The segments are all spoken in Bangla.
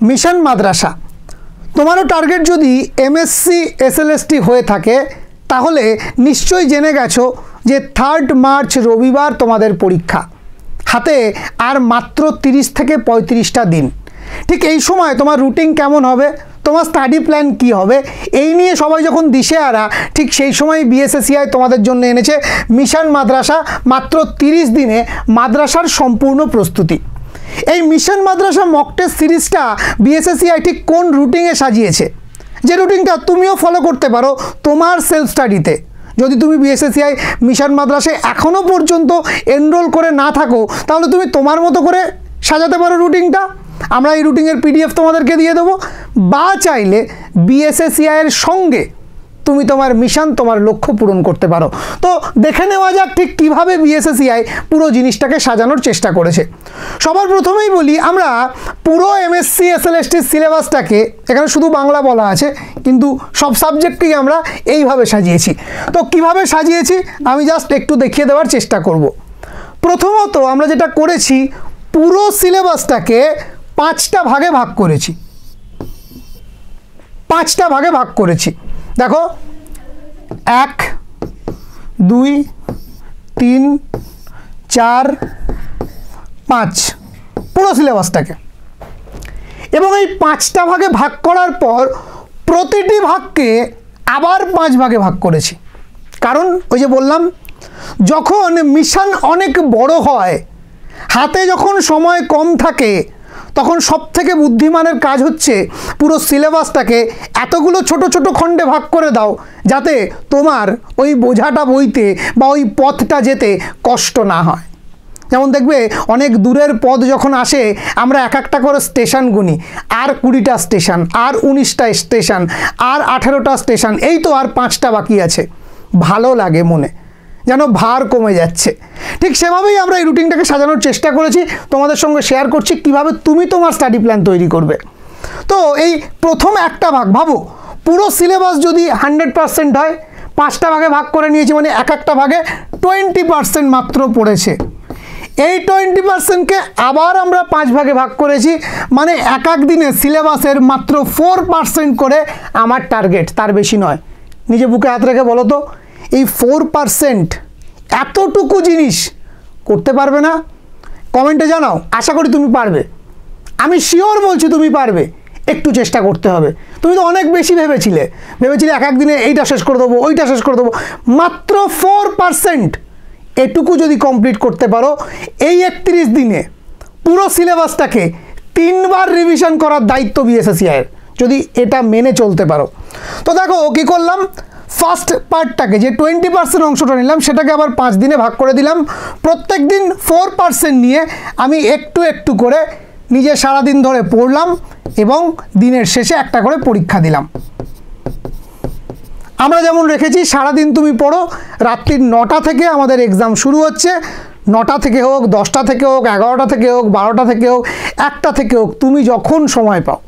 মিশন মাদ্রাসা। তোমারও টার্গেট যদি এমএসসি এসএলএসটি হয়ে থাকে তাহলে নিশ্চয়ই জেনে গেছো যে 3 মার্চ রবিবার তোমাদের পরীক্ষা, হাতে আর মাত্র 30 থেকে 35টা দিন। ঠিক এই সময় তোমার রুটিন কেমন হবে, তোমার স্টাডি প্ল্যান কি হবে, এই নিয়ে সবাই যখন দিশেহারা, ঠিক সেই সময় বিএসএসসিআই তোমাদের জন্য এনেছে মিশন মাদ্রাসা। মাত্র 30 দিনে মাদ্রাসার সম্পূর্ণ প্রস্তুতি। এই মিশন মাদ্রাসা মক টেস্ট সিরিজটা বিএসএসসিআই ঠিক কোন রুটিনে সাজিয়েছে, যে রুটিনটা তুমিও ফলো করতে পারো তোমার সেলফ স্টাডিতে। যদি তুমি বিএসএসসিআই মিশন মাদ্রাসায় এখনও পর্যন্ত এনরোল করে না থাকো তাহলে তুমি তোমার মতো করে সাজাতে পারো রুটিনটা। আমরা এই রুটিনের পিডিএফ তোমাদেরকে দিয়ে দেবো, বা চাইলে বিএসএসসিআইয়ের সঙ্গে তুমি তোমার মিশন, তোমার লক্ষ্য পূরণ করতে পারো। তো দেখে নেওয়া যাক ঠিক কীভাবে বিএসএসসিআই পুরো জিনিসটাকে সাজানোর চেষ্টা করেছে। সবার প্রথমেই বলি, আমরা পুরো এমএসসি এসএলএসটির সিলেবাসটাকে, এখানে শুধু বাংলা বলা আছে কিন্তু সব সাবজেক্টকেই আমরা এইভাবে সাজিয়েছি। তো কিভাবে সাজিয়েছি আমি জাস্ট একটু দেখিয়ে দেওয়ার চেষ্টা করব। প্রথমত আমরা যেটা করেছি, পুরো সিলেবাসটাকে 5টা ভাগে ভাগ করেছি। 5টা ভাগে ভাগ করেছি। দেখো, 1, 2, 3, 4, 5 পুরো সিলেবাসটাকে। এবং এই 5টা ভাগে ভাগ করার পর প্রতিটি ভাগকে আবার 5 ভাগে ভাগ করেছি। কারণ ওই যে বললাম, যখন মিশন অনেক বড় হয়, হাতে যখন সময় কম থাকে, তখন সবথেকে বুদ্ধিমানের কাজ হচ্ছে পুরো সিলেবাসটাকে এতগুলো ছোট ছোট খণ্ডে ভাগ করে দাও যাতে তোমার ওই বোঝাটা বইতে বা ওই পথটা যেতে কষ্ট না হয়। যেমন দেখবে অনেক দূরের পথ যখন আসে, আমরা এক একটা করে স্টেশন গুনি, আর 20টা স্টেশন, আর 19টা স্টেশন, আর 18টা স্টেশন, এই তো আর 5টা বাকি আছে। ভালো লাগে মনে, যেন ভার কমে যাচ্ছে। ঠিক সেভাবেই আমরা এই রুটিনটাকে সাজানোর চেষ্টা করেছি, তোমাদের সঙ্গে শেয়ার করছি কিভাবে তুমি তোমার স্টাডি প্ল্যান তৈরি করবে। তো এই প্রথম একটা ভাগ, ভাবো পুরো সিলেবাস যদি 100% হয়, 5টা ভাগে ভাগ করে নিয়েছি, মানে এক একটা ভাগে 20% মাত্র পড়েছে। এই 20%কে আবার আমরা 5 ভাগে ভাগ করেছি, মানে এক এক দিনে সিলেবাসের মাত্র 4% করে আমার টার্গেট, তার বেশি নয়। নিজে বুকে হাত রেখে বলো তো, এই 4% এতটুকু জিনিস করতে পারবে না? কমেন্টে জানাও। আশা করি তুমি পারবে, আমি শিওর বলছি তুমি পারবে। একটু চেষ্টা করতে হবে। তুমি তো অনেক বেশি ভেবেছিলে এক এক দিনে এইটা শেষ করে দেবো, ওইটা শেষ করে দেবো। মাত্র 4% এটুকু যদি কমপ্লিট করতে পারো, এই 31 দিনে পুরো সিলেবাসটাকে 3 বার রিভিশন করার দায়িত্ব বিএসএসসিআইয়ের, যদি এটা মেনে চলতে পারো। তো দেখো কী করলাম, ফার্স্ট পার্টটাকে যে 20% অংশটা নিলাম সেটাকে আবার 5 দিনে ভাগ করে দিলাম। প্রত্যেক দিন 4% নিয়ে আমি একটু একটু করে নিজে সারাদিন ধরে পড়লাম এবং দিনের শেষে একটা করে পরীক্ষা দিলাম। আমরা যেমন রেখেছি, সারাদিন তুমি পড়ো, রাত্রির 9টা থেকে আমাদের এক্সাম শুরু হচ্ছে। 9টা থেকে হোক, 10টা থেকে হোক, 11টা থেকে হোক, 12টা থেকে হোক, 1টা থেকে হোক, তুমি যখন সময় পাও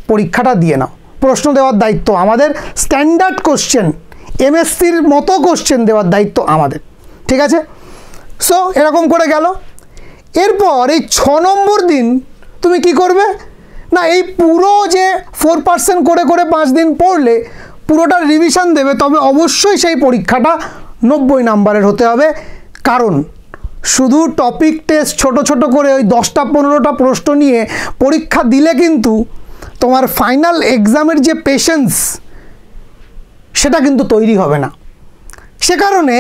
পরীক্ষাটা দিয়ে নাও। প্রশ্ন দেওয়ার দায়িত্ব আমাদের, স্ট্যান্ডার্ড কোশ্চেন, এমএসসির মতো কোশ্চেন দেওয়ার দায়িত্ব আমাদের, ঠিক আছে? সো এরকম করে গেল। এরপর এই 6 নম্বর দিন তুমি কি করবে না, এই পুরো যে 4% করে করে 5 দিন পড়লে পুরোটা রিভিশন দেবে। তবে অবশ্যই সেই পরীক্ষাটা 90 নাম্বারের হতে হবে। কারণ শুধু টপিক টেস্ট ছোট ছোট করে ওই 10টা 15টা প্রশ্ন নিয়ে পরীক্ষা দিলে কিন্তু তোমার ফাইনাল এক্সামের যে পেশেন্স, সেটা কিন্তু তৈরি হবে না। সে কারণে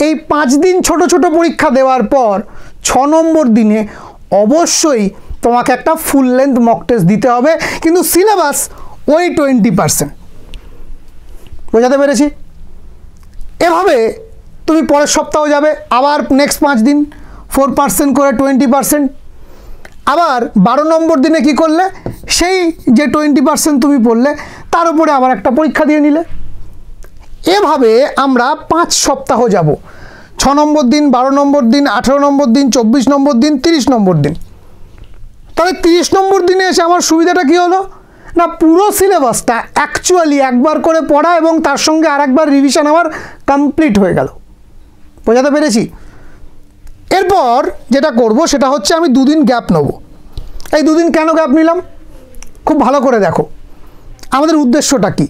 এই 5 দিন ছোট ছোট পরীক্ষা দেওয়ার পর 6 নম্বর দিনে অবশ্যই তোমাকে একটা ফুল লেন্থ মক টেস্ট দিতে হবে, কিন্তু সিলেবাস ওই 20%। বোঝাতে পেরেছি? এভাবে তুমি পরের সপ্তাহ যাবে, আবার নেক্সট 5 দিন 4% করে 20%। আবার 12 নম্বর দিনে কি করলে, সেই যে 20% তুমি পড়লে তার উপরে আবার একটা পরীক্ষা দিয়ে নিলে। এভাবে আমরা 5 সপ্তাহ যাব। 6 নম্বর দিন, 12 নম্বর দিন, 18 নম্বর দিন, 24 নম্বর দিন, 30 নম্বর দিন। তাহলে 30 নম্বর দিনে এসে আমার সুবিধাটা কী হলো না, পুরো সিলেবাসটা অ্যাকচুয়ালি একবার করে পড়া এবং তার সঙ্গে আরেকবার রিভিশন আমার কমপ্লিট হয়ে গেল। বোঝাতে পেরেছি? এরপর যেটা করব সেটা হচ্ছে আমি 2 দিন গ্যাপ নেব। এই 2 দিন কেন গ্যাপ নিলাম? খুব ভালো করে দেখো আমাদের উদ্দেশ্যটা কি।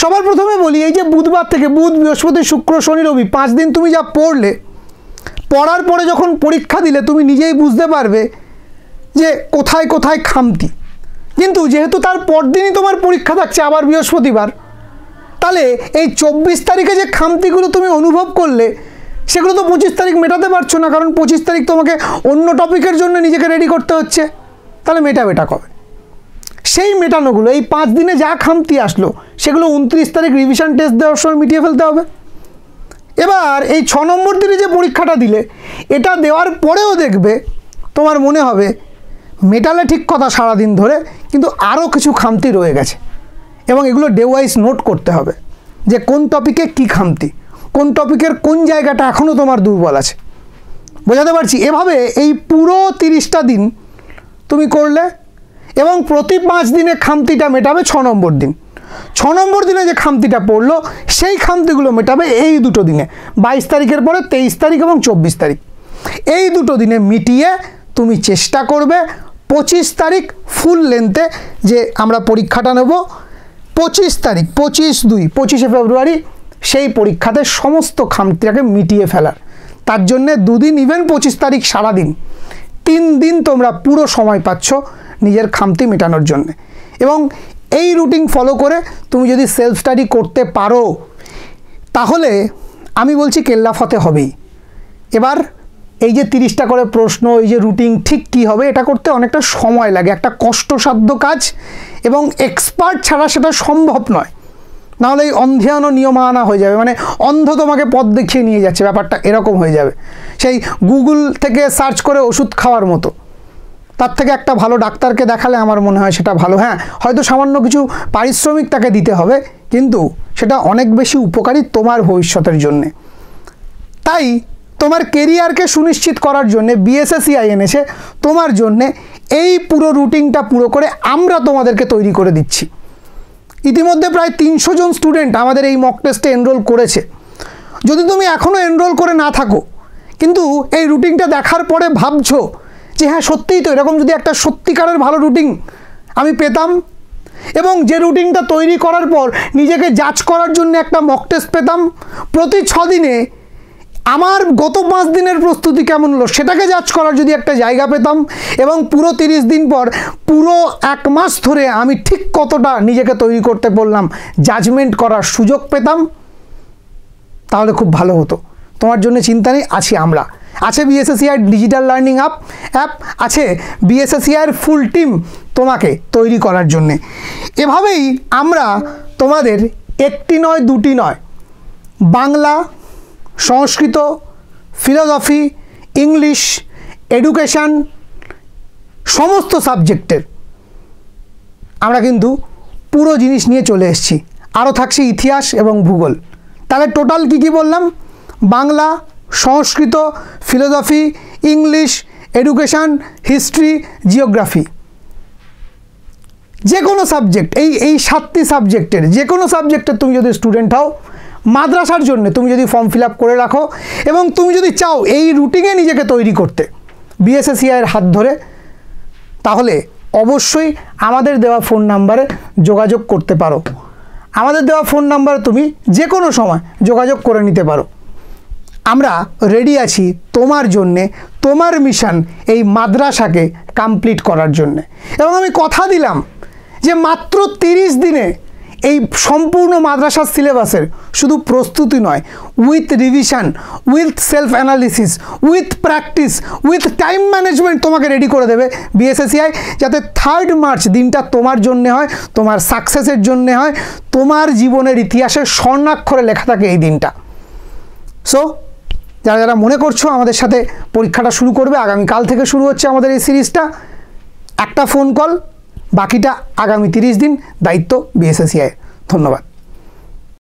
সবার প্রথমে বলি, এই যে বুধবার থেকে বুধ বৃহস্পতি শুক্র শনি রবি 5 দিন তুমি যা পড়লে, পড়ার পরে যখন পরীক্ষা দিলে তুমি নিজেই বুঝতে পারবে যে কোথায় কোথায় খামতি। কিন্তু যেহেতু তার পরদিনই তোমার পরীক্ষা থাকছে আবার বৃহস্পতিবার, তাহলে এই 24 তারিখে যে খামতিগুলো তুমি অনুভব করলে সেগুলো তো 25 তারিখ মেটাতে পারছো না, কারণ 25 তারিখ তোমাকে অন্য টপিকের জন্য নিজেকে রেডি করতে হচ্ছে। তাহলে মেটাবে কবে? সেই মেটানোগুলো এই 5 দিনে যা খামতি আসলো সেগুলো 29 তারিখ রিভিশন টেস্ট দেওয়ার সময় মিটিয়ে ফেলতে হবে। এবার এই 6 নম্বর দিনে যে পরীক্ষাটা দিলে, এটা দেওয়ার পরেও দেখবে তোমার মনে হবে মেটালে ঠিক কথা সারাদিন ধরে, কিন্তু আরও কিছু খামতি রয়ে গেছে, এবং এগুলো ডে ওয়াইজ নোট করতে হবে যে কোন টপিকে কি খামতি, কোন টপিকের কোন জায়গাটা এখনও তোমার দুর্বল আছে। বোঝাতে পারছি? এভাবে এই পুরো 30টা দিন তুমি করলে, এবং প্রতি 5 দিনে খামতিটা মেটাবে 6 নম্বর দিন। 6 নম্বর দিনে যে খামতিটা পড়লো সেই খামতিগুলো মেটাবে এই দুটো দিনে, 22 তারিখের পরে 23 তারিখ এবং 24 তারিখ। এই দুটো দিনে মিটিয়ে তুমি চেষ্টা করবে 25 তারিখ ফুল লেন্থে যে আমরা পরীক্ষাটা নেব, 25 তারিখ 25 ফেব্রুয়ারি সেই পরীক্ষাতে সমস্ত খামতিটাকে মিটিয়ে ফেলার। তার জন্যে 2 দিন, ইভেন 25 তারিখ সারাদিন, 3 দিন তোমরা পুরো সময় পাচ্ছ নিজের খামতি মেটানোর জন্যে। এবং এই রুটিন ফলো করে তুমি যদি সেলফ স্টাডি করতে পারো, তাহলে আমি বলছি কেল্লা ফতে হবেই। এবার এই যে 30টা করে প্রশ্ন, এই যে রুটিন ঠিক কী হবে, এটা করতে অনেকটা সময় লাগে, একটা কষ্টসাধ্য কাজ, এবং এক্সপার্ট ছাড়া সেটা সম্ভব নয়। নাহলে এই অন্ধেয়ানো নিয়মানা হয়ে যাবে, মানে অন্ধ তোমাকে পথ দেখিয়ে নিয়ে যাচ্ছে, ব্যাপারটা এরকম হয়ে যাবে। সেই গুগল থেকে সার্চ করে ওষুধ খাওয়ার মতো। তার থেকে একটা ভালো ডাক্তারকে দেখালে আমার মনে হয় সেটা ভালো। হ্যাঁ, হয়তো সামান্য কিছু পারিশ্রমিক তাকে দিতে হবে, কিন্তু সেটা অনেক বেশি উপকারী তোমার ভবিষ্যতের জন্যে। তাই তোমার কেরিয়ারকে সুনিশ্চিত করার জন্যে বিএসএসসিআই এনেছে তোমার জন্যে এই পুরো রুটিনটা পুরো করে আমরা তোমাদেরকে তৈরি করে দিচ্ছি। ইতিমধ্যে প্রায় 300 জন স্টুডেন্ট আমাদের এই মক টেস্টে এনরোল করেছে। যদি তুমি এখনও এনরোল করে না থাকো, কিন্তু এই রুটিনটা দেখার পরে ভাবছো যে হ্যাঁ সত্যিই তো এরকম যদি একটা সত্যিকারের ভালো রুটিন আমি পেতাম, এবং যে রুটিনটা তৈরি করার পর নিজেকে জাজ করার জন্য একটা মক টেস্ট পেতাম, প্রতি 6 দিনে আমার গত 5 দিনের প্রস্তুতি কেমন হলো সেটাকে জাজ করার যদি একটা জায়গা পেতাম, এবং পুরো 30 দিন পর পুরো 1 মাস ধরে আমি ঠিক কতটা নিজেকে তৈরি করতে বললাম জাজমেন্ট করার সুযোগ পেতাম, তাহলে খুব ভালো হতো। তোমার জন্য চিন্তা নেই, আছি আমরা, আছে বিএসএসসিআই ডিজিটাল লার্নিং অ্যাপ, আছে বিএসএসসিআইয়ের ফুল টিম তোমাকে তৈরি করার জন্যে। এভাবেই আমরা তোমাদের 1টি নয় 2টি নয়, Bangla, Sanskrit, philosophy, English, education, সমস্ত সাবজেক্টের আমরা কিন্তু পুরো জিনিস নিয়ে চলে এসেছি। আরও থাকছে ইতিহাস এবং ভূগোল। তাহলে টোটাল কী কী বললাম? Bangla, Sanskrit, philosophy, English, education, history, geography, যে কোনো সাবজেক্ট, এই 7টি সাবজেক্টের যে কোনো সাবজেক্টের তুমি যদি স্টুডেন্ট হও, মাদ্রাসার জন্য তুমি যদি ফর্ম ফিল আপ করে রাখো, এবং তুমি যদি চাও এই রুটিনে নিজেকে তৈরি করতে বিএসএসসিআইয়ের হাত ধরে, তাহলে অবশ্যই আমাদের দেওয়া ফোন নাম্বারে যোগাযোগ করতে পারো। আমাদের দেওয়া ফোন নাম্বারে তুমি যে কোনো সময় যোগাযোগ করে নিতে পারো। আমরা রেডি আছি তোমার জন্যে, তোমার মিশন এই মাদ্রাসাকে কমপ্লিট করার জন্যে। এবং আমি কথা দিলাম যে মাত্র 30 দিনে এই সম্পূর্ণ মাদ্রাসার সিলেবাসের শুধু প্রস্তুতি নয়, with revision, with self analysis, with practice, with time management তোমাকে রেডি করে দেবে বিএসএসসিআই, যাতে 3 মার্চ দিনটা তোমার জন্য হয়, তোমার সাকসেসের জন্য হয়, তোমার জীবনের ইতিহাসের স্বর্ণাক্ষরে লেখা থাকে এই দিনটা। সো যারা যারা মনে করছো আমাদের সাথে পরীক্ষাটা শুরু করবে, আগামীকাল থেকে শুরু হচ্ছে আমাদের এই সিরিজটা, একটা ফোন কল, বাকিটা আগামী 30 দিন দায়িত্ব বিএসএসসিআই। ধন্যবাদ।